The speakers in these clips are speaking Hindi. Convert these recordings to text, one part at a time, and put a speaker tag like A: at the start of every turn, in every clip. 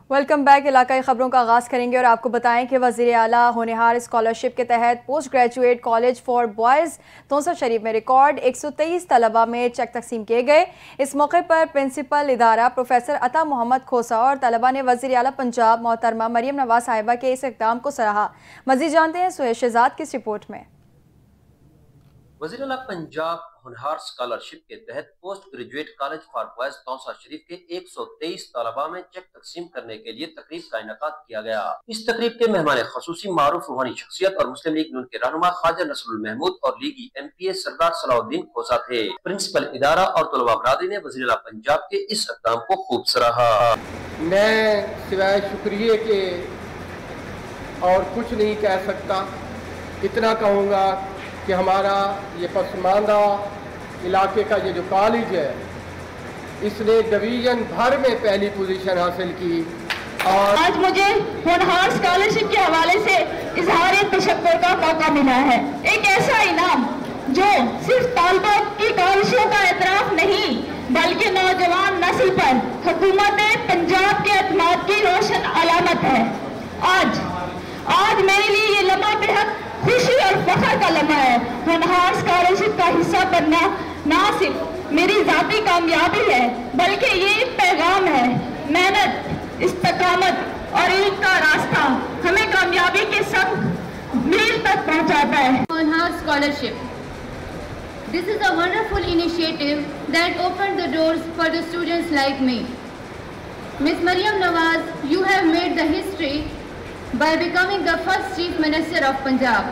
A: Welcome back. इलाकाई खबरों का आगाज करेंगे और आपको बताएं कि वजीर आला होनहार स्कॉलरशिप के तहत post graduate college for boys Taunsa Sharif में रिकॉर्ड 123 तलबा में चेक तकसीम किए गए। इस मौके पर प्रिंसिपल इदारा प्रोफेसर अता मोहम्मद खोसा और तलबा ने वजीर आला पंजाब मोहतरमा मरियम नवाज साहिबा के इस इक़दाम को सराहा। मज़ीद जानते हैं सुहेल शहजाद की इस रिपोर्ट में।
B: वज़ीर आला पंजाब होनहार स्कॉलरशिप के तहत post graduate college for boys Taunsa Sharif के 123 तलबा में चेक तकसीम करने के लिए तकरीब का इनेकाद किया गया। इस तकरीब के मेहमान खसूसी मारूफ रूहानी शख्सियत और मुस्लिम लीग नून के रहनुमा ख्वाजा नसरुल महमूद और लीगी MPA सरदार सलाउद्दीन खोसा थे। प्रिंसिपल इदारा और तलबा बरादरी ने वज़ीर आला पंजाब के इस इक़दाम को खूब सराहा।
C: मैं सिवाय शुक्रिया के और कुछ नहीं कह सकता। इतना कहूँगा कि हमारा ये पसमानदा इलाके का ये जो कॉलेज है इसने डिवीजन भर में पहली पोजीशन हासिल की और
D: आज मुझे होनहार स्कॉलरशिप के हवाले से इजहार तशक्कुर का मौका मिला है। एक ऐसा इनाम जो सिर्फ तालिबों की काविशों का एतराफ नहीं बल्कि नौजवान नस्ल पर हुकूमत पंजाब के एतमाद की रोशन अलामत है। आज मेरे लिए ये लम्हा बेहद खुशी और फख्र का लम्हा है। होनहार स्कॉलरशिप का हिस्सा बनना ना सिर्फ मेरी जाती कामयाबी है बल्कि ये एक पैगाम है। मेहनत, इस्तकामत और इल्म का रास्ता हमें कामयाबी के संग मील तक पहुंचाता है।
E: होनहार scholarship, this is a wonderful initiative that opened the doors for the students like me. Ms. Maryam Nawaz, you have made the history by becoming the first Chief Minister of Punjab.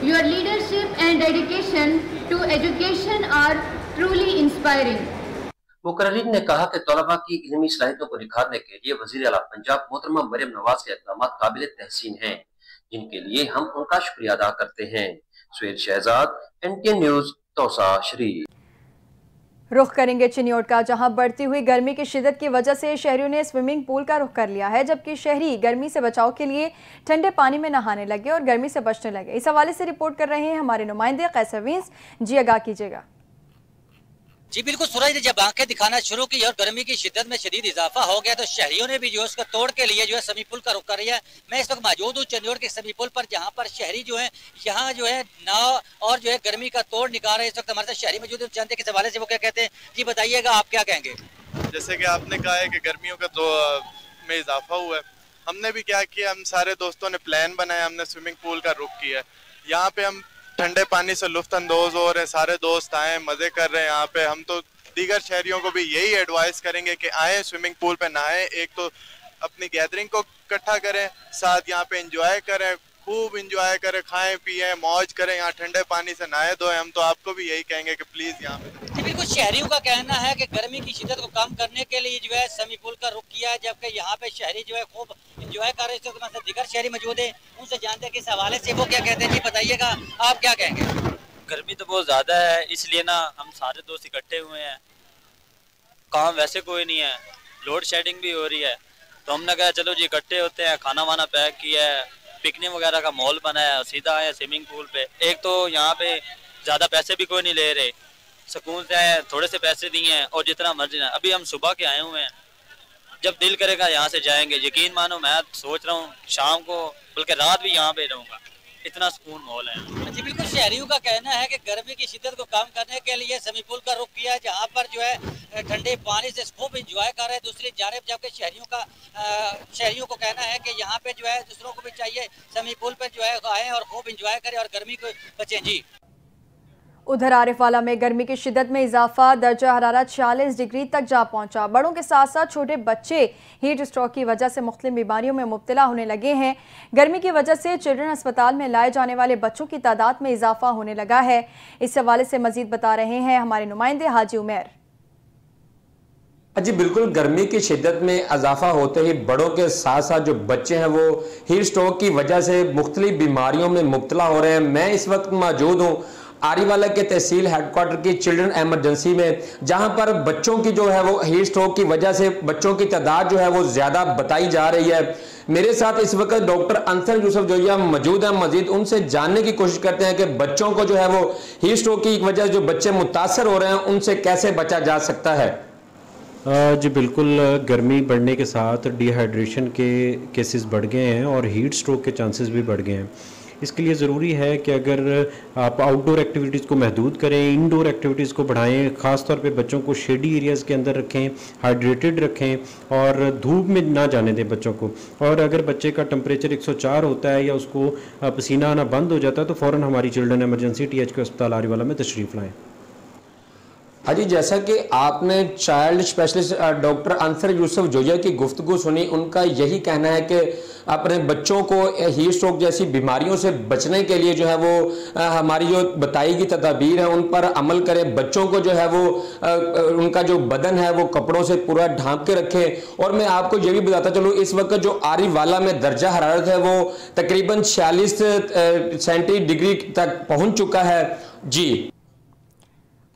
E: Your leadership and dedication to education are truly inspiring.
B: मुकर्रिर ने कहा कि तलबा की इल्मी सलाहियतों को निखारने के लिए वज़ीर आला पंजाब मोहतरमा मरियम नवाज के इक़दाम काबिल तहसीन हैं, जिनके लिए हम उनका शुक्रिया अदा करते हैं। सुहेल शहजाद, NTN न्यूज़, तौसा शरीफ।
A: रुख करेंगे चिन्योट का, जहां बढ़ती हुई गर्मी की शिद्दत की वजह से शहरियों ने स्विमिंग पूल का रुख कर लिया है, जबकि शहरी गर्मी से बचाव के लिए ठंडे पानी में नहाने लगे और गर्मी से बचने लगे। इस हवाले से रिपोर्ट कर रहे हैं हमारे नुमाइंदे कैसर वींस जी। आगाह कीजिएगा।
F: जी बिल्कुल, सूरज ने जब आंखें दिखाना शुरू की और गर्मी की शिद्दत में शदीद इजाफा हो गया तो शहरियों ने भी जो है उसको तोड़ के लिए जो है स्विमिंग पूल का रुख कर रही है। मैं इस वक्त मौजूद हूँ चंदियोड़ के स्विमिंग पूल पर, जहाँ पर शहरी जो है यहाँ जो है नाव और जो है गर्मी का तोड़ निकाल रहे हैं। इस वक्त हमारे साथ शहरी मौजूद है, जानते किस हवाले से वो क्या कहते हैं। जी बताइएगा, आप क्या कहेंगे।
G: जैसे कि आपने कहा है कि गर्मियों का तो में इजाफा हुआ है, हमने भी क्या किया, हम सारे दोस्तों ने प्लान बनाया, हमने स्विमिंग पूल का रुख किया। यहाँ पे हम ठंडे पानी से लुफ्त अंदोज हो रहे हैं, सारे दोस्त आए मजे कर रहे हैं यहाँ पे। हम तो दीगर शहरियों को भी यही एडवाइस करेंगे कि आए स्विमिंग पूल पे नहाएं, एक तो अपनी गैदरिंग को इकट्ठा करें, साथ यहाँ पे एंजॉय करें, खूब एंजॉय करें, खाएं पिएं मौज करें, यहाँ ठंडे पानी से नहाए धोएं। हम तो आपको भी यही कहेंगे कि प्लीज यहाँ पे।
F: बिल्कुल, शहरियों का कहना है कि गर्मी की शिद्दत को कम करने के लिए जो है स्विमिंग पूल का रुख किया है, जबकि यहाँ पे शहरी जो है खूब एंजॉय कर रहे हैं। तो दीगर शहरी मौजूद है, उनसे जानते हैं कि इस हवाले से वो क्या कहते हैं। जी बताइएगा, आप क्या कहेंगे।
H: गर्मी तो बहुत ज़्यादा है, इसलिए ना हम सारे दोस्त इकट्ठे हुए हैं। काम वैसे कोई नहीं है, लोड शेडिंग भी हो रही है, तो हमने कहा चलो जी इकट्ठे होते हैं, खाना वाना पैक किया है, पिकनिक वगैरह का माहौल बनाया है, सीधा आए स्विमिंग पूल पे। एक तो यहाँ पे ज़्यादा पैसे भी कोई नहीं ले रहे, सुकून से आए, थोड़े से पैसे दिए हैं और जितना मर्जी है। अभी हम सुबह के आए हुए हैं, जब दिल करेगा यहाँ से जाएंगे। यकीन मानो मैं सोच रहा हूँ शाम को बल्कि रात भी यहाँ पे रहूँगा, इतना सुकून माहौल है।
F: जी बिल्कुल, शहरियों का कहना है कि गर्मी की शिद्दत को कम करने के लिए स्विमिंग पूल का रुख किया है, जहाँ पर जो है ठंडे पानी से खूब इंजॉय कर रहे हैं। दूसरी जानिब जबकि शहरियों को कहना है कि यहाँ पे जो है दूसरों को भी चाहिए स्विमिंग पूल पर जो है आए और खूब इंजॉय करें और गर्मी को बचें। जी
A: उधर आरिफवाला में गर्मी की शिद्दत में इजाफा, दर्जा हरारत 46 डिग्री तक जा पहुंचा। बड़ों के साथ साथ छोटे बच्चे हीट स्ट्रोक की वजह से मुख्तलिफ बीमारियों में मुब्तला होने लगे हैं। गर्मी की वजह से चिल्ड्रन अस्पताल में लाए जाने वाले बच्चों की तादाद में इजाफा होने लगा है। इस हवाले से मजीद बता रहे हैं हमारे नुमाइंदे हाजी उमेर।
I: जी बिल्कुल, गर्मी की शिद्दत में इजाफा होते ही बड़ों के साथ साथ जो बच्चे हैं वो हीट स्ट्रोक की वजह से मुख्तलिफ बीमारियों में मुब्तला हो रहे हैं। मैं इस वक्त मौजूद हूँ आरीवाला के तहसील हेडक्वार्टर की चिल्ड्रन एमरजेंसी में, जहां पर बच्चों की जो है वो हीट स्ट्रोक की वजह से बच्चों की तादाद जो है वो ज़्यादा बताई जा रही है। मेरे साथ इस वक्त डॉक्टर अंसर यूसुफ जोया मौजूद है। मजीद उनसे जानने की कोशिश करते हैं कि बच्चों को जो है वो हीट स्ट्रोक की वजह से जो बच्चे मुतासर हो रहे हैं उनसे कैसे बचा जा सकता है।
J: जी बिल्कुल, गर्मी बढ़ने के साथ डिहाइड्रेशन के केसेस बढ़ गए हैं और हीट स्ट्रोक के चांसेस भी बढ़ गए हैं। इसके लिए ज़रूरी है कि अगर आप आउटडोर एक्टिविटीज़ को महदूद करें, इंडोर एक्टिविटीज़ को बढ़ाएं, ख़ास तौर पे बच्चों को शेडी एरियाज़ के अंदर रखें, हाइड्रेटेड रखें और धूप में ना जाने दें बच्चों को। और अगर बच्चे का टेम्परेचर 104 होता है या उसको पसीना आना बंद हो जाता है तो फ़ौरन हमारी चिल्ड्रन एमरजेंसी THQ अस्पताल आरीवाला में तशरीफ़ लाएँ।
I: अजी, जैसा कि आपने child specialist doctor Ansar Yusuf Zoya की गुफ्तगू सुनी, उनका यही कहना है कि अपने बच्चों को हीट स्ट्रोक जैसी बीमारियों से बचने के लिए जो है वो हमारी जो बताई गई तदाबीर है उन पर अमल करें। बच्चों को जो है वो उनका जो बदन है वो कपड़ों से पूरा ढांप के रखें। और मैं आपको ये भी बताता चलूँ, इस वक्त जो आरीवाला में दर्जा हरारत है वो तकरीबन 46 सेंटीग्रेड डिग्री तक पहुँच चुका है। जी,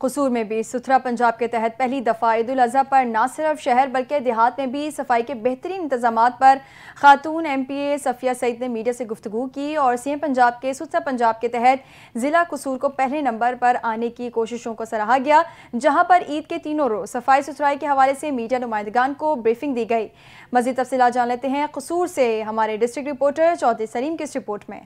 A: कसूर में भी सुथरा पंजाब के तहत पहली दफ़ा ईद उल अज़हा पर न सिर्फ शहर बल्कि देहात में भी सफाई के बेहतरीन इंतजामात पर खातून MPA सफिया सईद ने मीडिया से गुफ्तगू की और CM पंजाब के सुथरा पंजाब के तहत ज़िला कसूर को पहले नंबर पर आने की कोशिशों को सराहा गया, जहां पर ईद के तीनों रोज़ सफाई सुथराई के हवाले से मीडिया नुमाइंदगान को ब्रीफिंग दी गई। मज़ीद तफसीलात जान लेते हैं कसूर से हमारे डिस्ट्रिक्ट रिपोर्टर चौधरी सलीम की इस रिपोर्ट में।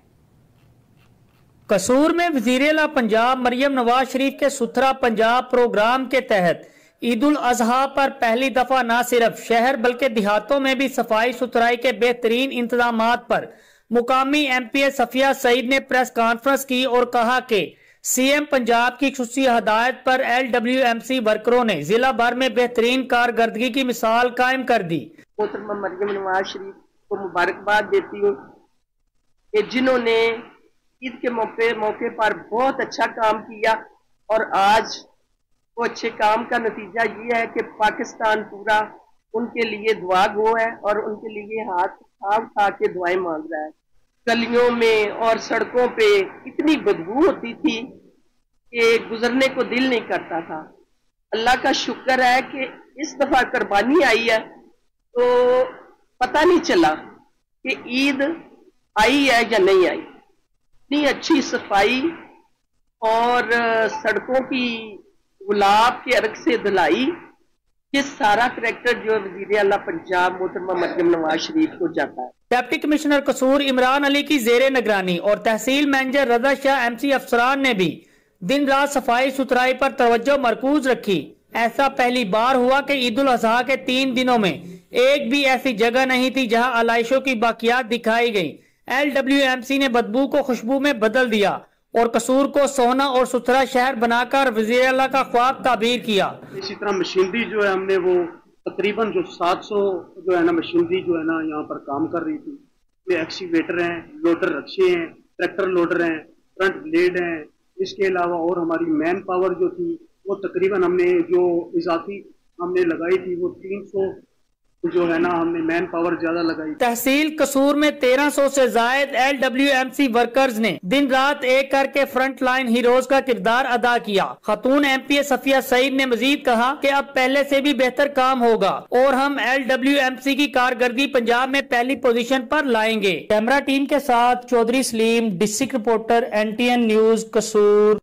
K: कसूर में वज़ीर-ए-आला पंजाब मरियम नवाज शरीफ के सुथरा पंजाब प्रोग्राम के तहत ईद उल अजहा पर पहली दफा न सिर्फ शहर बल्कि देहातों में भी सफाई सुथराई के बेहतरीन इंतजामात पर मुकामी MPA सफिया सईद ने प्रेस कॉन्फ्रेंस की और कहा कि CM पंजाब की खुसूसी हदायत पर LWMC वर्करों ने जिला भर में बेहतरीन कारकर्दगी की मिसाल कायम कर दी।
L: मोहतरमा मरियम नवाज शरीफ को मुबारकबाद देती हूँ कि जिन्होंने ईद के मौके पर बहुत अच्छा काम किया और आज वो अच्छे काम का नतीजा ये है कि पाकिस्तान पूरा उनके लिए दुआ गो है और उनके लिए हाथ उठा के दुआएं मांग रहा है। गलियों में और सड़कों पे इतनी बदबू होती थी कि गुजरने को दिल नहीं करता था। अल्लाह का शुक्र है कि इस दफा कुर्बानी आई है तो पता नहीं चला कि ईद आई है या नहीं आई। इतनी अच्छी सफाई और सड़कों की गुलाब के अर्क से धुलाई, ये सारा करैक्टर जो वज़ीर-ए-आला पंजाब मोहतरमा मरियम नवाज शरीफ को जाता है।
K: डिप्टी कमिश्नर कसूर इमरान अली की ज़ेरे निगरानी और तहसील मैनेजर रजा शाह MC अफसरान ने भी दिन रात सफाई सुथराई पर तवज्जो मरकूज रखी। ऐसा पहली बार हुआ कि ईद उल अजहा के 3 दिनों में एक भी ऐसी जगह नहीं थी जहां आलाइशों की बाकियात दिखाई गई। LWMC ने बदबू को खुशबू में बदल दिया और कसूर को सोना और सुथरा शहर बनाकर वज़ीर-ए-आला का ख्वाब ताबीर किया।
M: इसी तरह मशीनरी जो है हमने वो तकरीबन जो 700 जो है ना मशीनरी जो है ना यहाँ पर काम कर रही थी। ये एक्सीवेटर हैं, लोडर रक्शे हैं, ट्रैक्टर लोडर हैं, फ्रंट ब्लेड हैं। इसके अलावा और हमारी मैन पावर जो थी वो तकरीबन हमने जो इजाफी हमने लगाई थी वो 300 जो है ना हमने मैन पावर ज्यादा लगाई।
K: तहसील कसूर में 1300 से जायद LWMC वर्कर्स ने दिन रात एक करके फ्रंट लाइन हीरोज का किरदार अदा किया। खातून MPA सफिया सईद ने मजीद कहा कि अब पहले से भी बेहतर काम होगा और हम LWMC की कारकर्दगी पंजाब में पहली पोजीशन पर लाएंगे। कैमरा टीम के साथ Chaudhry Salim, district reporter NTN news Kasur.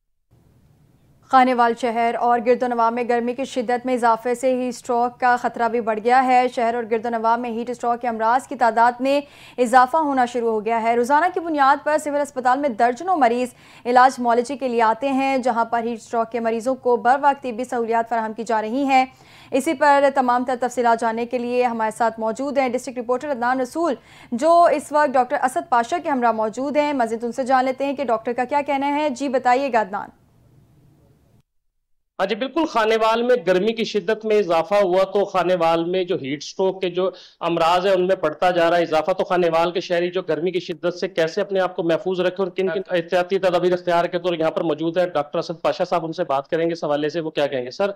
A: Khanewal शहर और गिरदोनवा में गर्मी की शिद्दत में इजाफे से हीट स्ट्रोक का खतरा भी बढ़ गया है। शहर और गिरदोनवा में हीट स्ट्रोक के अमराज की तादाद में इजाफा होना शुरू हो गया है। रोजाना की बुनियाद पर सिविल अस्पताल में दर्जनों मरीज इलाज मौलजी के लिए आते हैं, जहां पर हीट स्ट्रोक के मरीजों को बर वक्त तिब्बी सहूलियात फराहम की जा रही हैं। इसी पर तमाम तफसीलात जानने के लिए हमारे साथ मौजूद हैं डिस्ट्रिक्ट रिपोर्टर अदनान रसूल, जो इस वक्त डॉक्टर असद पाशा के हमरा मौजूद हैं। मज़ीद उनसे जान लेते हैं कि डॉक्टर का क्या कहना है। जी बताइएगा अदनान।
N: हाँ जी बिल्कुल, खानेवाल में गर्मी की शिद्दत में इजाफा हुआ तो खानेवाल में जो हीट स्ट्रोक के जो अमराज है उनमें बढ़ता जा रहा है इजाफा। तो खानेवाल के शहरी जो गर्मी की शिद्दत से कैसे अपने आप को महफूज रखें और किन किन एहतियाती तदाबीर इख्तियार के, तो यहाँ पर मौजूद है डॉक्टर असद पाशा साहब, उनसे बात करेंगे इस हवाले से। वो क्या कहेंगे? सर,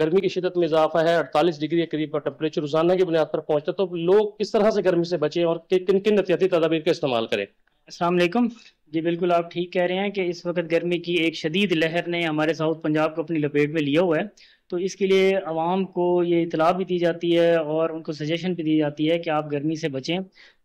N: गर्मी की शिद्दत में इजाफा है, 48 डिग्री के करीब टेम्परेचर रोजाना की बुनियाद पर पहुंचता, तो लोग किस तरह से गर्मी से बचें और किन किन एहतियाती तदाबीर का इस्तेमाल करें?
O: अस्सलाम वालेकुम। जी बिल्कुल, आप ठीक कह रहे हैं कि इस वक्त गर्मी की एक शदीद लहर ने हमारे साउथ पंजाब को अपनी लपेट में लिया हुआ है। तो इसके लिए आवाम को ये इतला भी दी जाती है और उनको सजेशन भी दी जाती है कि आप गर्मी से बचें,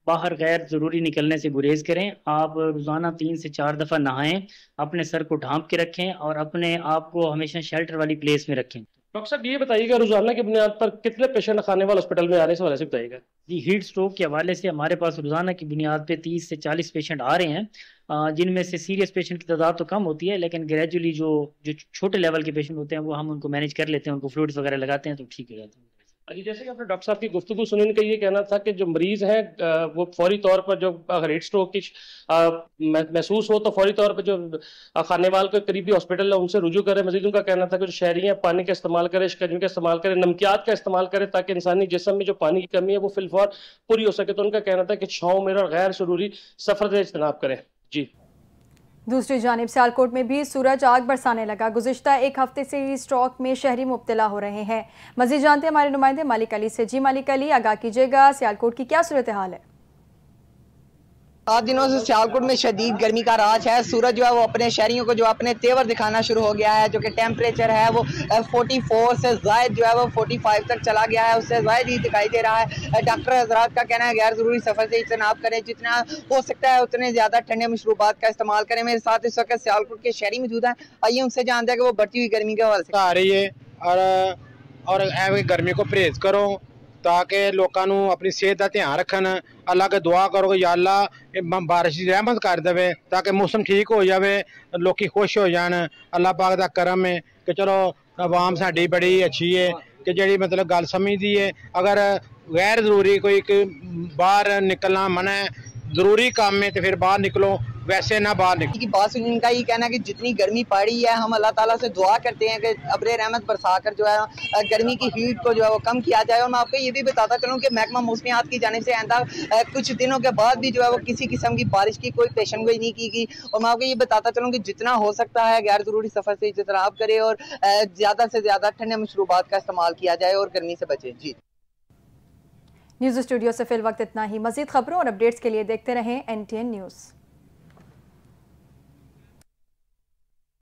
O: बाहर गैर ज़रूरी निकलने से गुरेज करें। आप रोज़ाना 3 से 4 दफ़ा नहाएं, अपने सर को ढांप के रखें और अपने आप को हमेशा शेल्टर वाली प्लेस में रखें।
N: डॉक्टर साहब ये बताइएगा रोजाना की बुनियाद पर कितने पेशेंट खानेवाल हॉस्पिटल में आ रहे हैं, इस हवाले से बताइएगा।
O: जी, हीट स्ट्रोक के हवाले से हमारे पास रोजाना की बुनियाद पे 30 से 40 पेशेंट आ रहे हैं, जिनमें से सीरियस पेशेंट की तादाद तो कम होती है, लेकिन ग्रेजुअली जो छोटे लेवल के पेशेंट होते हैं वो हम उनको मैनेज कर लेते हैं, उनको फ्लूइड्स वगैरह लगाते हैं तो ठीक हो जाते हैं।
N: जैसे कि आपने डॉक्टर साहब की गुफ्तगू सुनी, उनका ये कहना था कि जो मरीज हैं वो फौरी तौर पर जो अगर हीट स्ट्रोक की महसूस हो तो फौरी तौर पर जो खानेवाल के करीबी हॉस्पिटल है उनसे रुजू करें। मजीद उनका कहना था कि जो शहरी हैं पानी का इस्तेमाल करें, शिकंजी का इस्तेमाल करें, नमकियात का इस्तेमाल करें ताकि इंसानी जिस्म में जो पानी की कमी है वो फिलफौर पूरी हो सके। तो उनका कहना था कि छाँव में और गैर जरूरी सफर से इज्तनाब करें। जी,
A: दूसरी जानिब सियालकोट में भी सूरज आग बरसाने लगा। गुज़िश्ता एक हफ्ते से ही स्ट्रोक में शहरी मुब्तला हो रहे हैं। मज़ीद जानते हैं हमारे नुमाइंदे मालिक अली से। जी मालिक अली, आगाह कीजिएगा, सियालकोट की क्या सूरत हाल है?
P: 7 दिनों से सियालकोट में शदीद गर्मी का राज है। सूरज जो है वो अपने शहरियों को जो अपने तेवर दिखाना शुरू हो गया है, जो कि टेम्परेचर है वो 44 से ज़ायद जो है वो 45 तक चला गया है, उससे ज़ायद ही दिखाई दे रहा है। डॉक्टर हज़रात का कहना है गैर ज़रूरी सफ़र से इज्तनाब करें, जितना हो सकता है उतने ज़्यादा ठंडे मशरूबात का इस्तेमाल करें। मेरे साथ इस वक्त सियालकोट के शहरी मौजूद हैं, आइए उनसे जानते हैं कि वो बढ़ती हुई गर्मी के हवाले से
Q: आ रही है और गर्मी को परहेज करो ताकि लोगों को अपनी सेहत का ध्यान रखन। अल्लाह के दुआ करो या अल्लाह बारिश की रहमत कर दे ताकि मौसम ठीक हो जाए, लोग खुश हो जान। अल्लाह पाक का करम है कि चलो आवाम साड़ी बड़ी अच्छी है कि जी मतलब गल समझती है। अगर गैर जरूरी कोई बाहर निकलना मना है, जरूरी काम है तो फिर बाहर निकलो, वैसे ना बाहर निकलो।
P: की बात सुन, इनका ये कहना है कि जितनी गर्मी पड़ी है हम अल्लाह ताला से दुआ करते हैं कि अब्रे रहमत बरसा कर जो है गर्मी की हीट को जो है वो कम किया जाए। और मैं आपको ये भी बताता चलूँ कि महकमा मौसमियात की जानिब से आइंदा कुछ दिनों के बाद भी जो है वो किसी किस्म की बारिश की कोई पेशन गोई नहीं की गई। और मैं आपको ये बताता चलूँ कि जितना हो सकता है गैर जरूरी सफ़र से इज्तनाब करे और ज़्यादा से ज़्यादा ठंडे मशरूबात का इस्तेमाल किया जाए और गर्मी से बचे। जी,
A: न्यूज़ स्टूडियो से फिल वक्त इतना ही। मज़ीद खबरों और अपडेट्स के लिए देखते रहें NTN न्यूज़।